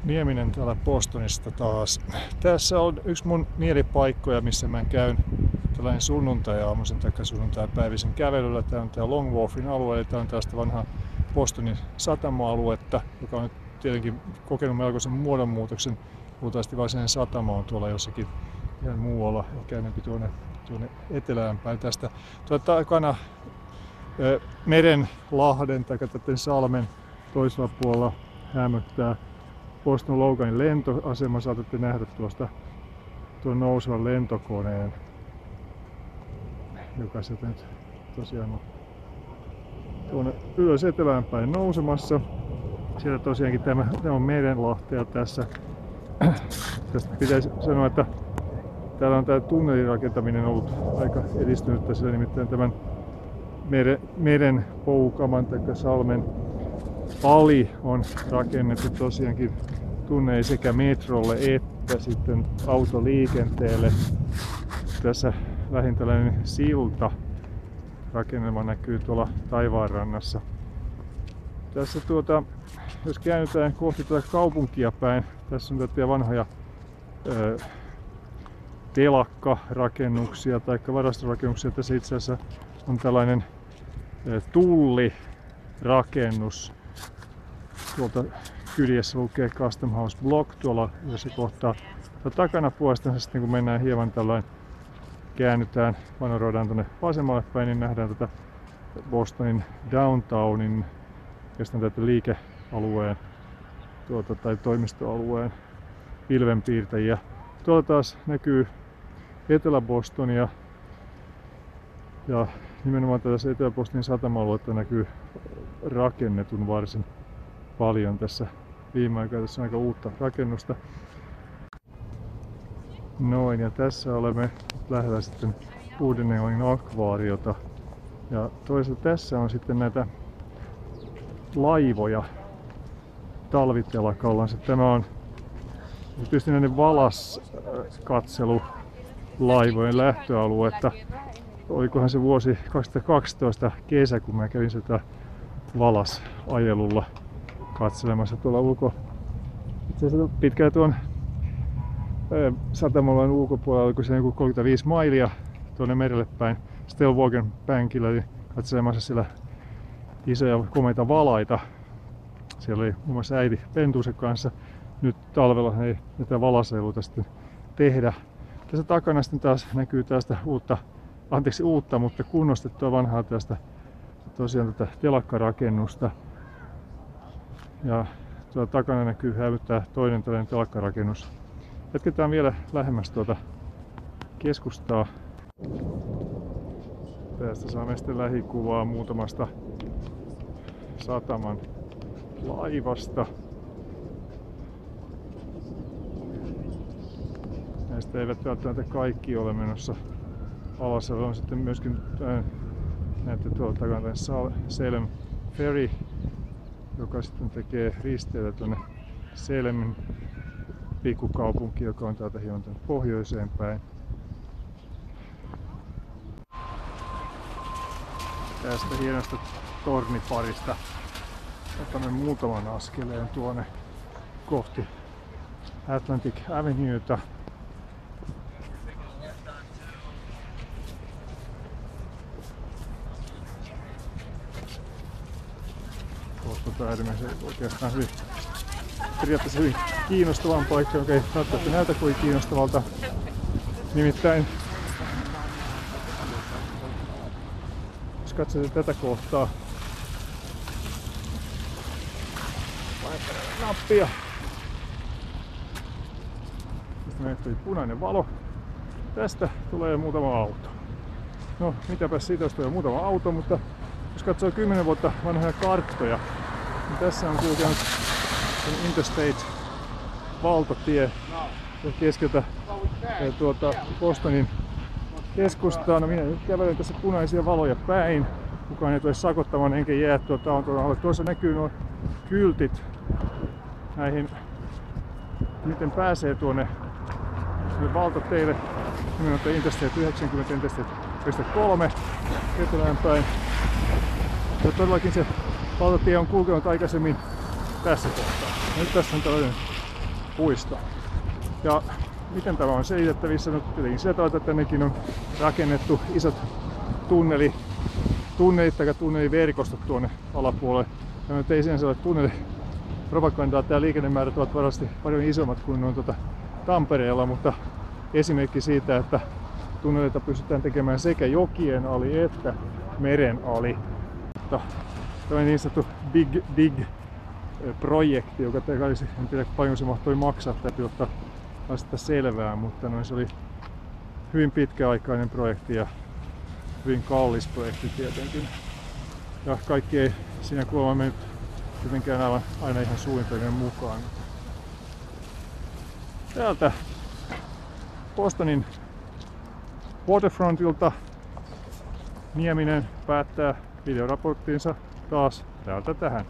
Nieminen täällä Bostonista taas. Tässä on yksi mun mielipaikkoja, missä mä käyn tällainen sunnuntai-aamuisen tai sunnuntai-päiväisen kävelyllä. Tää on tää Long Wharfin alue, eli tää on tästä vanhaa Bostonin satama-aluetta, joka on nyt tietenkin kokenut melkoisen muodonmuutoksen. Luultavasti varsinainen satama on tuolla jossakin ihan muualla, ehkä enemmän tuonne etelään päin tästä. Takana Merenlahden tai täten salmen toisella puolella hämöttää Boston Loganin lentoasema. Saatatte nähdä tuosta tuon nousevan lentokoneen, joka sieltä nyt tosiaan on tuonne ylös etelään päin nousemassa. Siellä tosiaankin tämä on Merenlahtea tässä. Tästä pitäisi sanoa, että täällä on tämä tunnelin rakentaminen ollut aika edistynyttä, sillä nimittäin tämän meren poukaman tai salmen ali on rakennettu tosiaankin tunneli sekä metrolle että sitten autoliikenteelle. Tässä lähin tällainen silta rakennelma näkyy tuolla taivaanrannassa. Tässä jos käännytään kohti tätä kaupunkia päin, tässä on tätä vanhoja telakkarakennuksia tai varastorakennuksia. Tässä itse asiassa on tällainen tullirakennus. Tuolta kyljessä lukee Custom House Block tuolla yhdessä kohtaa. Takana puolesta sitten kun mennään hieman tällainen, käännytään, manoroidaan tuonne vasemmalle päin, niin nähdään tätä Bostonin downtownin ja sitten tätä liikealueen tai toimistoalueen pilvenpiirtäjiä. Tuolla taas näkyy Etelä-Bostonia ja nimenomaan tässä Etelä-Bostonin satama-aluetta näkyy rakennetun varsin paljon tässä viime aikoina. Tässä on aika uutta rakennusta. Noin, ja tässä olemme lähellä sitten Uuden-Englannin akvaariota. Ja toisaalta tässä on sitten näitä laivoja talvitelakalla. Tämä on tietysti näiden valaskatselulaivojen lähtöaluetta. Olikohan se vuosi 2012 kesä, kun mä kävin sitä valasajelulla katselemassa tuolla itse asiassa pitkään tuon satamalan ulkopuolella, oliko se joku 35 mailia tuonne merelle päin Stellwagen Bankilla, eli katselemassa siellä isoja komeita valaita. Siellä oli muun muassa äiti pentuunsa kanssa. Nyt talvella ei tätä valaseiluta sitten tehdä. Tässä takana sitten taas näkyy tästä uutta, mutta kunnostettua vanhaa tästä tosiaan tätä telakkarakennusta. Ja tuolla takana näkyy hälyttää toinen tällainen telakkarakennus. Jatketaan vielä lähemmäs tuota keskustaa. Tästä saamme sitten lähikuvaa muutamasta sataman laivasta. Näistä eivät välttämättä kaikki ole menossa alas. On sitten myöskin näette tuolla takana Salem Ferry, joka sitten tekee risteitä tuonne Salemin pikkukaupunki, joka on täältä hieman pohjoiseen päin. Tästä hienosta torniparista otamme muutaman askeleen tuonne kohti Atlantic Avenueta. Kohta päädymme oikeastaan periaatteessa hyvin kiinnostavan paikkaan, joka ei välttämättä näytä kuin kiinnostavalta. Nimittäin, jos katsotaan tätä kohtaa, nappia. Sitten meille tuli punainen valo. Tästä tulee muutama auto. No, mitäpä siitä, jos tulee muutama auto, mutta jos katsoo 10 vuotta vanhoja karttoja, niin tässä on kulkenut Interstate valtatie keskeltä Bostonin keskustaa. No minä nyt kävelen tässä punaisia valoja päin. Kukaan ei tule sakottamaan enkä jää auton alle. Tuossa näkyy nuo kyltit näihin, miten pääsee tuonne valtateille. Nimenomaan Interstate 90, Interstate 3 etelään päin. Ja todellakin se valtatie on kulkenut aikaisemmin tässä kohtaa. Nyt tässä on tällainen puisto. Ja miten tämä on selitettävissä? No tietenkin sillä tavalla, että tännekin on rakennettu isot tunnelit tai tunneliverkostot tuonne alapuolelle. Ja nyt ei sinänsä ole tunnelipropagandaa, tää liikennemäärät ovat varmasti paljon isommat kuin on Tampereella, mutta esimerkki siitä, että tunneleita pystytään tekemään sekä jokien ali että meren ali. Tämä on niin sanottu Big Dig-projekti, joka takaisin, en tiedä paljon se mahtoi maksaa, täytyy ottaa sitä selvää, mutta se oli hyvin pitkäaikainen projekti ja hyvin kallis projekti tietenkin. Ja kaikki ei siinä kuulemma mennyt jotenkään aina ihan suunnitelmien mukaan. Täältä Bostonin waterfrontilta Nieminen päättää videoraporttinsa taas täältä tähän.